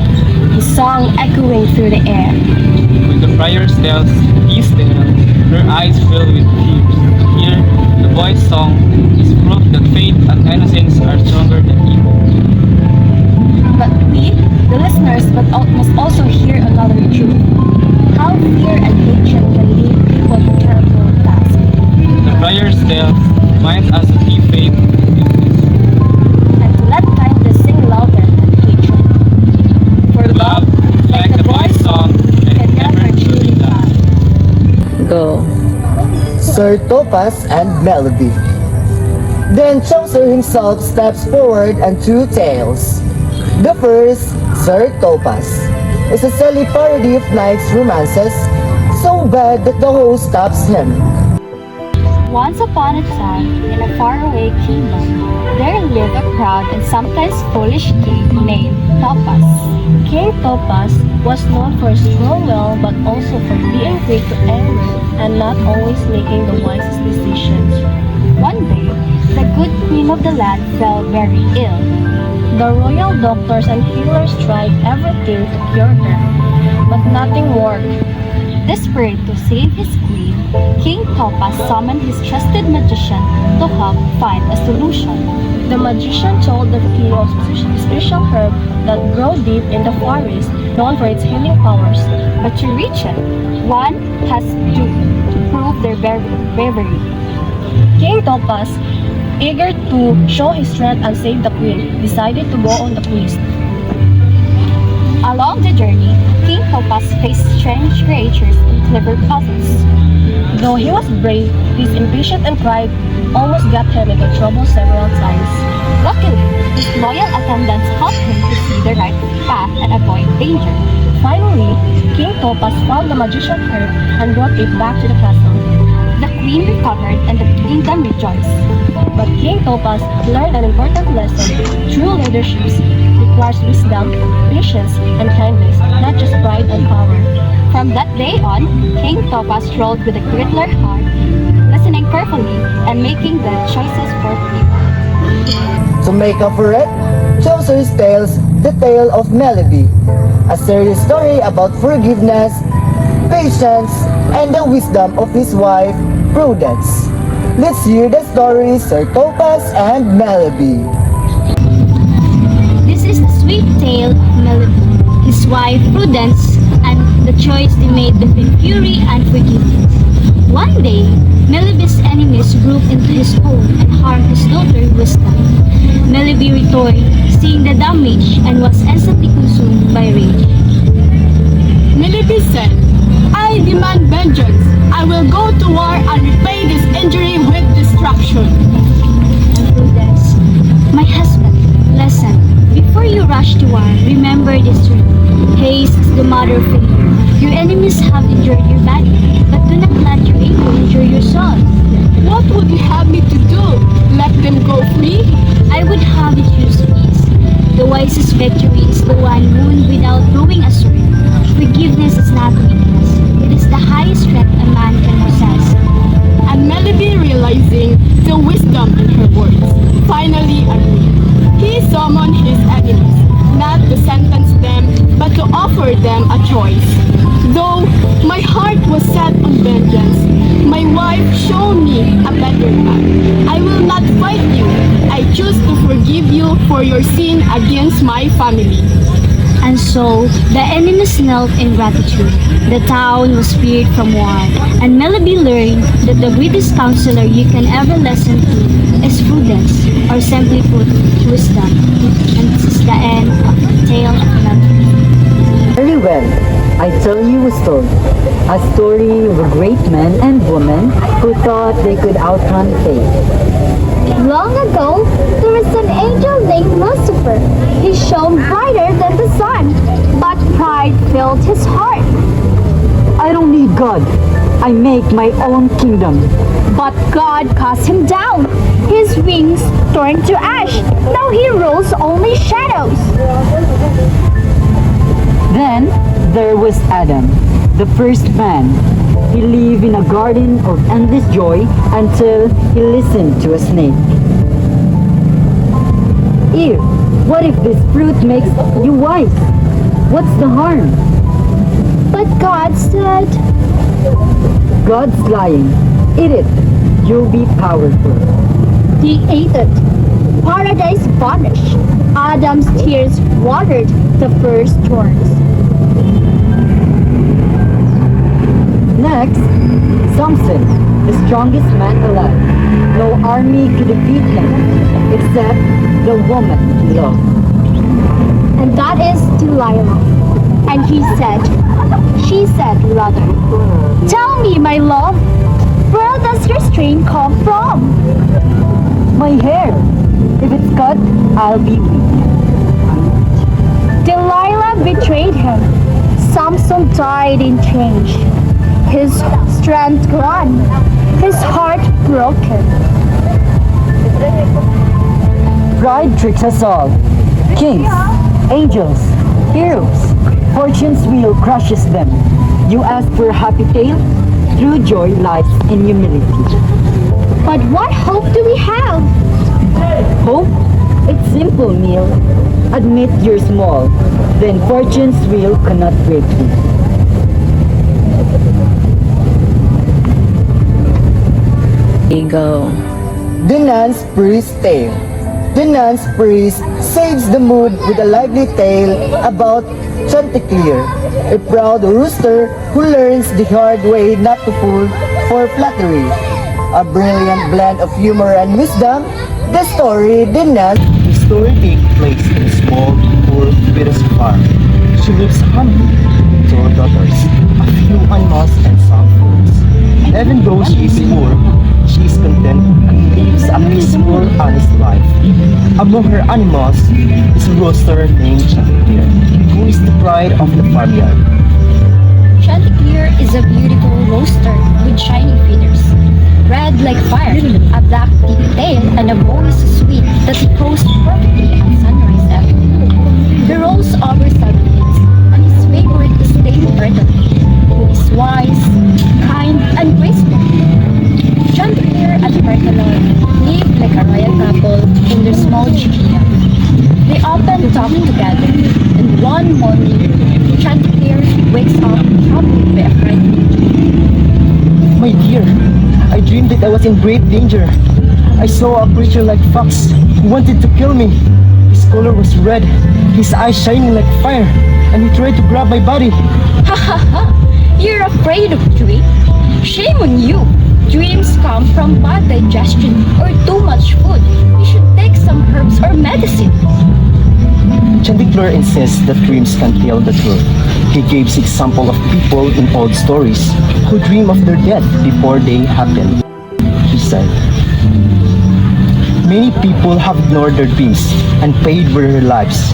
his song echoing through the air. When the friar tells his tale, her eyes filled with tears. Here, the boy's song is proof that faith and innocence are stronger than evil. But we, the listeners, must also hear another truth. How fear and hatred can lead people to terrible tasks. The friar's tale reminds us to keep faith And to let kindness sing louder than hatred. For love, like the boy's song, can never truly die. Go. Sir Topaz and Melody. Then Chaucer himself steps forward and two tales. The first, Sir Topas, is a silly parody of knights' romances, so bad that the host stops him. Once upon a time, in a faraway kingdom, there lived a proud and sometimes foolish king named Topas. King Topas was known for his will but also for being quick to anger and not always making the wisest decisions. One day, the good queen of the land fell very ill. The royal doctors and healers tried everything to cure her, but nothing worked. Desperate to save his queen, King Topas summoned his trusted magician to help find a solution. The magician told the king of a special herb that grew deep in the forest, known for its healing powers. But to reach it, one has to prove their bravery. King Topas, eager to show his strength and save the queen, decided to go on the quest. Along the journey, King Topas faced strange creatures and clever puzzles. Though he was brave, his impatience and pride almost got him into trouble several times. Luckily, his loyal attendants helped him to see the right path and avoid danger. Finally, King Topas found the magician herb and brought it back to the castle. The queen recovered and the kingdom rejoiced. But King Topas learned an important lesson. True leadership requires wisdom, patience, and kindness, not just pride and power. From that day on, King Topas ruled with a gritler heart, listening carefully and making the choices for people. To make up for it, Chaucer's tells the tale of Melody, a serious story about forgiveness, patience, and the wisdom of his wife, Prudence. Let's hear the story, Sir Topas and Melody. This is the sweet tale of Melody, his wife Prudence, and the choice they made between fury and forgiveness. One day, Melody's enemies broke into his home and harmed his daughter Wisdom. Melody retorted, seeing the damage, and was instantly consumed by rage. Melody said, I demand vengeance. I will go to war and repay this injury with destruction. And Prudence, my husband, listen. Before you rush to war, remember this truth. Haste is the mother of failure. Your enemies have injured your body, but do not let your anger injure your soul. What would you have me to do? Let them go free? I would have you choose peace. The wisest victory is the one won without drawing a sword. Forgiveness is not weakness. It is the highest strength a man can possess. And Melody, realizing the wisdom in her words, finally agreed. He summoned his enemies, not to sentence them, but to offer them a choice. Though my heart was set on vengeance, my wife showed me a better path. I will not fight you. I choose to forgive you for your sin against my family. And so, the enemies knelt in gratitude. The town was freed from war, and Melody learned that the greatest counselor you can ever listen to is prudence, or simply put, wisdom. And this is the end of the tale of Melody. Very well. I tell you a story. A story of a great man and woman who thought they could outrun fate. Long ago, there was an angel named Lucifer. He shone brighter than the sun, but pride filled his heart. I don't need God. I make my own kingdom. But God cast him down. His wings turned to ash. Now he rules only shadows. Then there was Adam, the first man. He lived in a garden of endless joy until he listened to a snake. Eve, what if this fruit makes you wise? What's the harm? But God said, God's lying. Eat it. You'll be powerful. he ate it. Paradise vanished. Adam's tears watered the first thorns. Next, Samson, the strongest man alive. No army could defeat him except the woman he loved. And that is Delilah. And she said rather, tell me, my love, where does your strength come from? My hair. If it's cut, I'll be weak. Delilah betrayed him. Samson died in change. His strength gone, his heart broken. Pride tricks us all. Kings, angels, heroes. Fortune's wheel crushes them. You ask for a happy tale? True joy lies in humility. But what hope do we have? Hope? It's simple, Neil. Admit you're small. Then fortune's wheel cannot break you. Go. The Nun's Priest Tale. The Nun's Priest saves the mood with a lively tale about Chanticleer, a proud rooster who learns the hard way not to fall for flattery. A brilliant blend of humor and wisdom, the story The Nun. The story takes place in a small, poor, British farm. She lives humbly with 2 daughters, a few animals and some fruits. Even though she is poor, she is content and lives a peaceful, honest life. Among her animals is a rooster named Chanticleer, who is the pride of the farmyard. Chanticleer is a beautiful rooster with shiny feathers, red like fire, a black tippy tail, and a voice so sweet that it grows perfectly at sunrise every day. He rolls over 7 eggs, and his favorite is Dame Turtle, who is wise, kind, and graceful. Chanticleer and Percolor live like a royal couple in their small chicken. They often talk together, and one morning, Chanticleer wakes up troubled by a frightening dream. My dear, I dreamed that I was in great danger. I saw a creature like fox who wanted to kill me. His color was red, his eyes shining like fire, and he tried to grab my body. Ha ha ha! You're afraid of dream? Shame on you! Dreams come from bad digestion or too much food. You should take some herbs or medicine. Chanticleer insists that dreams can tell the truth. He gives example of people in old stories who dream of their death before they happen. He said, many people have ignored their dreams and paid with their lives.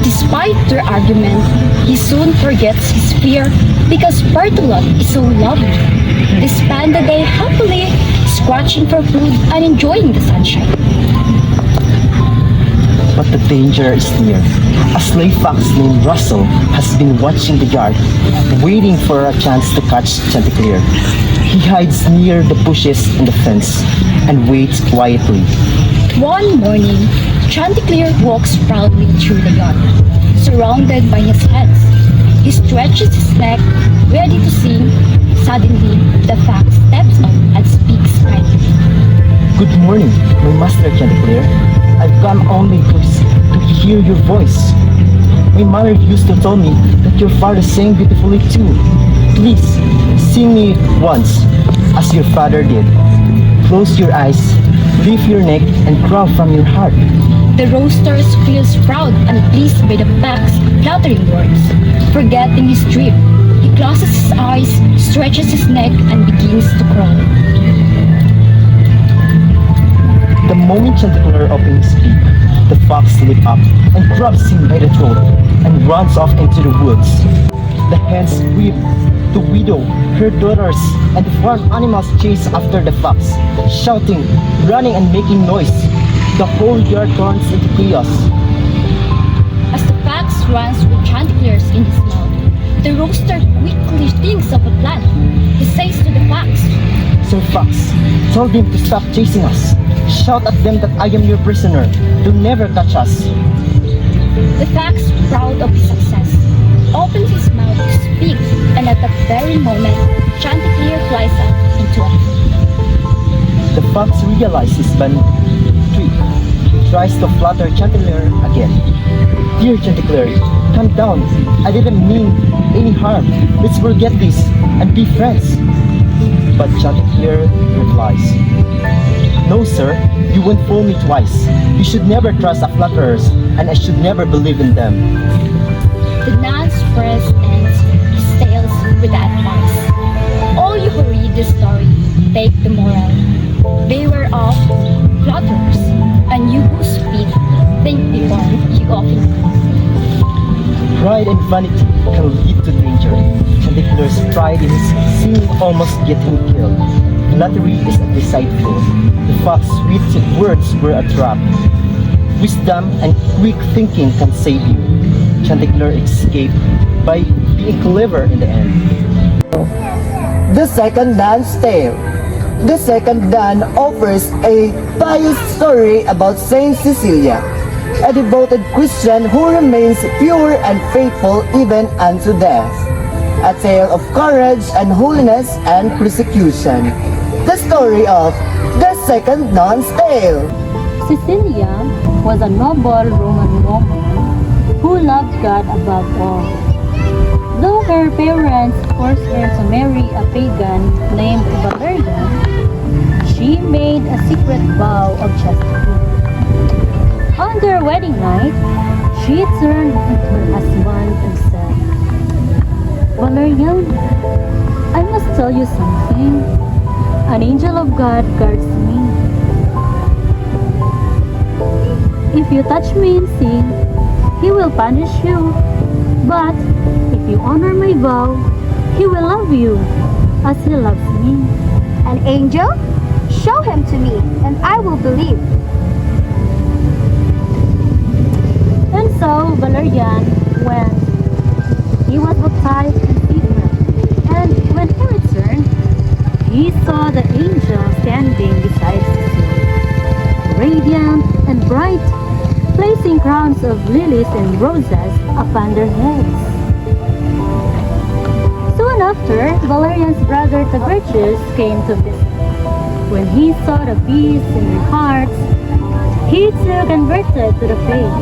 Despite their argument, he soon forgets his fear because Bertolot is so lovely. They spend the day happily scratching for food and enjoying the sunshine. But the danger is near. A stray fox named Russell has been watching the yard, waiting for a chance to catch Chanticleer. He hides near the bushes in the fence and waits quietly. One morning, Chanticleer walks proudly through the yard, surrounded by his hens. He stretches his neck, ready to sing. Suddenly, the fox steps up and speaks kindly. Good morning, my master Canterbury. I've come only to hear your voice. My mother used to tell me that your father sang beautifully too. Please, sing me once, as your father did. Close your eyes, lift your neck, and crow from your heart. The rooster feels proud and pleased by the fox's flattering words. Forgetting his dream, he closes his eyes, stretches his neck, and begins to crow. The moment Chanticleer opens his beak, the fox leaps up and grabs him by the throat and runs off into the woods. The hens weep, the widow, her daughters, and the farm animals chase after the fox, shouting, running, and making noise. The whole yard turns into chaos. As the fox runs with Chanticleer in his mouth, the rooster quickly thinks of a plan. He says to the fox, Sir Fox, tell them to stop chasing us. Shout at them that I am your prisoner. They'll never catch us. The fox, proud of his success, opens his mouth to speak, and at that very moment, Chanticleer flies up into a tree. The fox realizes his bad trick. He tries to flatter Chanticleer again. Dear Chanticleer, calm down. I didn't mean any harm. Let's forget this and be friends. But Chanticleer replies, No, sir, you won't fool me twice. You should never trust a flatterers, and I should never believe in them. The nun's first ends his tales with advice. All you who read this story, take the moral. They were all plotterers, and you who speak, think before you often. Pride and vanity can lead to danger. Chanticleer's pride in his singing almost get him killed. Flattery is deceitful. The fox's sweet words were a trap. Wisdom and quick thinking can save you. Chanticleer escaped by being clever in the end. The second Dan's tale. The second Dan offers a pious story about Saint Cecilia, a devoted Christian who remains pure and faithful even unto death. A tale of courage and holiness and persecution. The story of the second Dan's tale. Cecilia was a noble Roman woman who loved God above all. Though her parents forced her to marry a pagan named Valerian, she made a secret vow of chastity. On their wedding night, she turned to her husband and said, "Valerian, I must tell you something. An angel of God guards me. If you touch me in sin, he will punish you. But if you honor my vow, he will love you as he loves me." An angel? Show him to me, and I will believe. And so Valerian went. He was baptized in secret, and when he returned, he saw the angel standing beside Cecilia, radiant and bright, placing crowns of lilies and roses upon their heads. Soon after, Valerian's brother Tiburtius came to visit. When he saw the peace in their hearts, he too converted to the faith.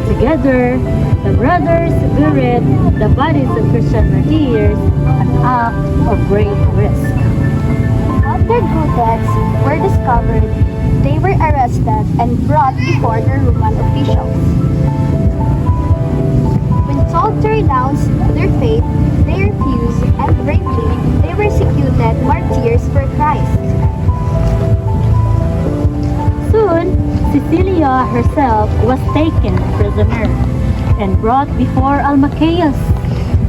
Together, the brothers buried the bodies of Christian martyrs, an act of great risk. After good deeds were discovered, they were arrested and brought before the Roman officials. When told to renounce their faith, they refused, and bravely they were executed martyrs for Christ. Soon, Cecilia herself was taken prisoner and brought before Almacaeus,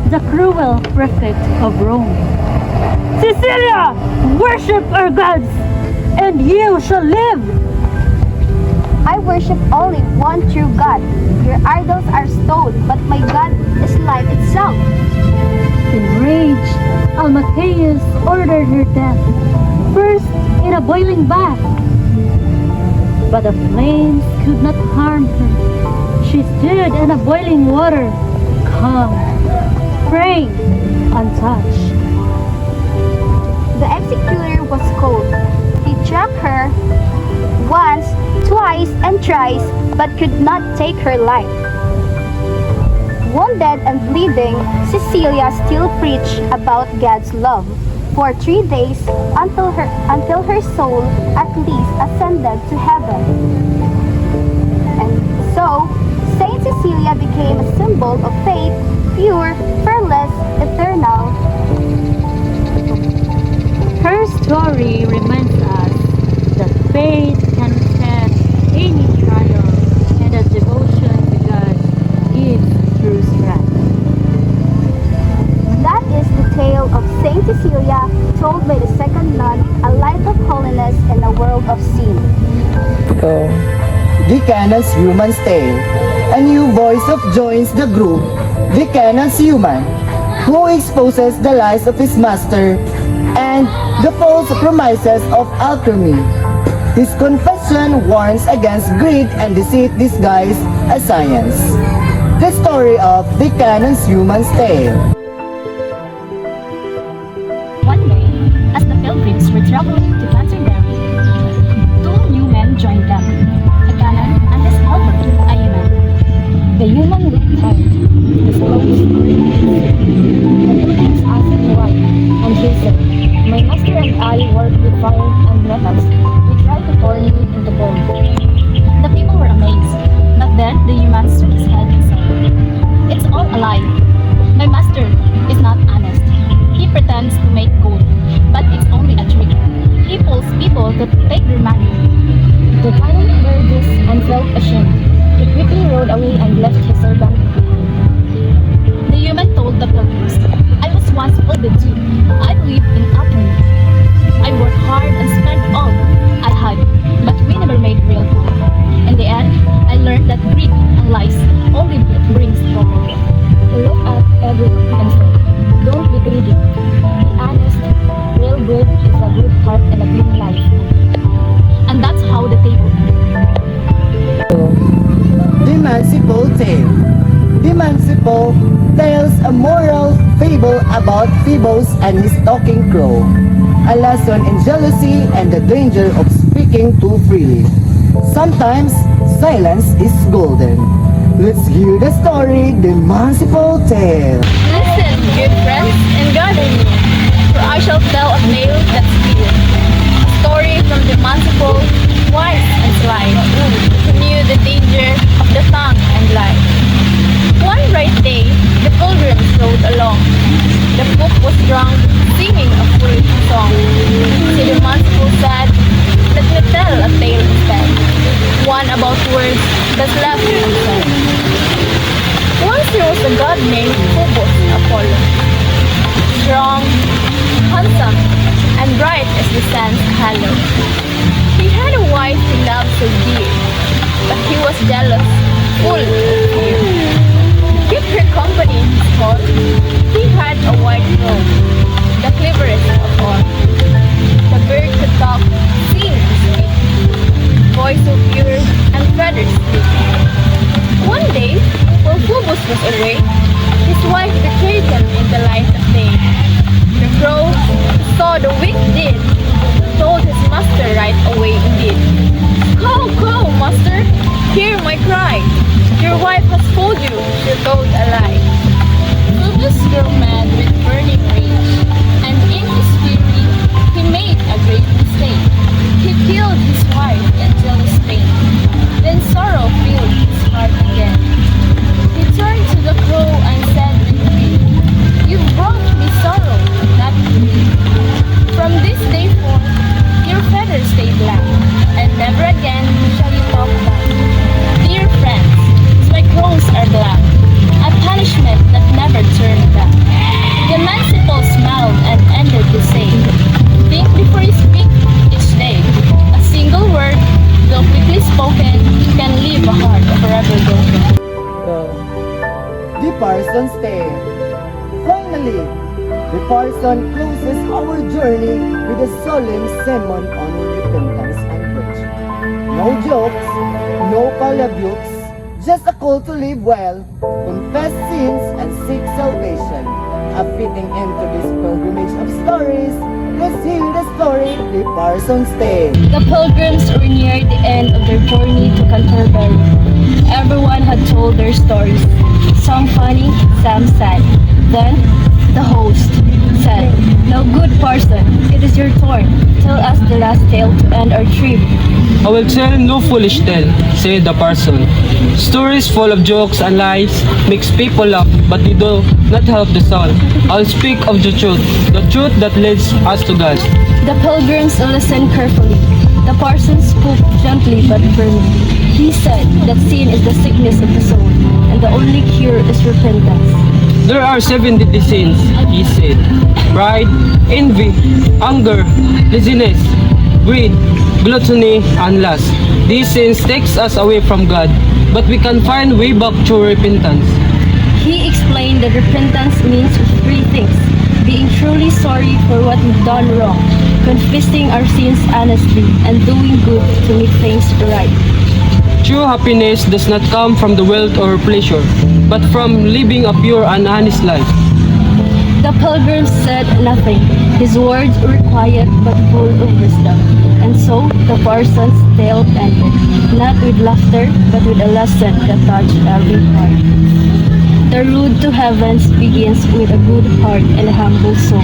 the cruel prefect of Rome. "Cecilia, worship our gods, and you shall live." I worship only one true God. Your idols are stone, but my God is life itself. Enraged, Almacaeus ordered her death, first in a boiling bath. But the flames could not harm her. She stood in a boiling water, calm, praying, untouched. The executor was cold. He struck her once, twice, and thrice, but could not take her life. Wounded and bleeding, Cecilia still preached about God's love for 3 days until her soul at least ascended to heaven. And so, Saint Cecilia became a symbol of faith, pure, fearless, eternal. Her story reminds us that faith can stand any trial, and that devotion to God gives true strength. That is the tale of Saint Cecilia, told by the second nun, a life of holiness in a world of sin. The Canon's Human's Tale. A new voice of joins the group, the Canon's Human, who exposes the lies of his master and the false promises of alchemy. His confession warns against greed and deceit disguised as science. The story of the Canon's Human's Tale. One day, as the pilgrims were traveling to Canterbury, 2 new men joined them, a canon and his helper, a human. The human looked hard, his clothes were the pilgrims asked him why, and he said, "My master and I work with fire and metals. We tried to pour you into gold." The people were amazed, but then the human shook his head and said, "It's all a lie. My master and felt ashamed. He quickly rode away and left his servant behind. The human told the pilgrims, I was once folded too. I believed in alchemy. I worked hard and spent all I had, but we never made real gold. In the end, I learned that greed and lies only brings trouble. He looked at everyone and said, don't be greedy. Be honest. Real good is a good heart and a clean life. And that's how the table ended. The Mansipole Tale. The Mansipole tells a moral fable about Phoebus and his talking crow. A lesson in jealousy and the danger of speaking too freely. Sometimes silence is golden. Let's hear the story, The Mansipole Tale. Listen, good friends, and gather me, for I shall tell a tale that's clear. A story from the Mansipole, wise and sly, who knew the danger of the tongue and lie. One bright day, the pilgrims rode along. The book was drunk, singing a foolish song. So the Mansipole said, let me tell a tale instead, one about words that's left unsaid. Once there was a god named Phoebus Apollo. Strong, handsome, and bright as the sun's halo. He had a wife he loved so dear, but he was jealous, full of fear. To keep her company in his court, he had a white crow, the cleverest of all. The bird could talk, sing, and speak, voice so pure, and feathers sleek. One day, while Phoebus was away, his wife betrayed him in the light of day. The crow saw the weak deed, told his master right away indeed. Go, go, master, hear my cry. Your wife has told you she told a lie. Phoebus grew mad with burning rage, and in his fury, he made a great mistake. He killed his wife in jealous pain. Then sorrow filled his heart again. He turned to the crow and said with grief, you brought me sorrow, not grief. From this day forth, your feathers stay black, and never again shall you talk back. Dear friends, my crows are black, a punishment that never turned back. The Mansipole smiled and ended to say, think before you speak each day. A single word, though quickly spoken, can leave a heart forever broken. The Parson's Tale. Finally, the Parson closes our journey with a solemn sermon on repentance and virtue. No jokes, no calabukes, just a call to live well, confess sins, and seek salvation. A fitting end to this pilgrimage of stories. Let's hear the story, The Parson's Tale. The pilgrims were near the end of their journey to Canterbury. Everyone had told their stories, some funny, some sad. Then, the host said, now good parson, it is your turn. Tell us the last tale to end our trip. I will tell no foolish tale, said the parson. Stories full of jokes and lies makes people laugh, but they do not help the soul. I'll speak of the truth that leads us to God. The pilgrims listened carefully. The parson spoke gently but firmly. He said that sin is the sickness of the soul, and the only cure is repentance. There are 7 deadly sins, he said. Pride, envy, anger, laziness, greed, gluttony, and lust. These sins takes us away from God, but we can find way back through repentance. He explained that repentance means 3 things. Being truly sorry for what we've done wrong, confessing our sins honestly, and doing good to make things right. True happiness does not come from the wealth or pleasure, but from living a pure and honest life. The pilgrims said nothing. His words were quiet but full of wisdom. And so the parson's tale ended, not with laughter, but with a lesson that touched every heart. The road to heavens begins with a good heart and a humble soul.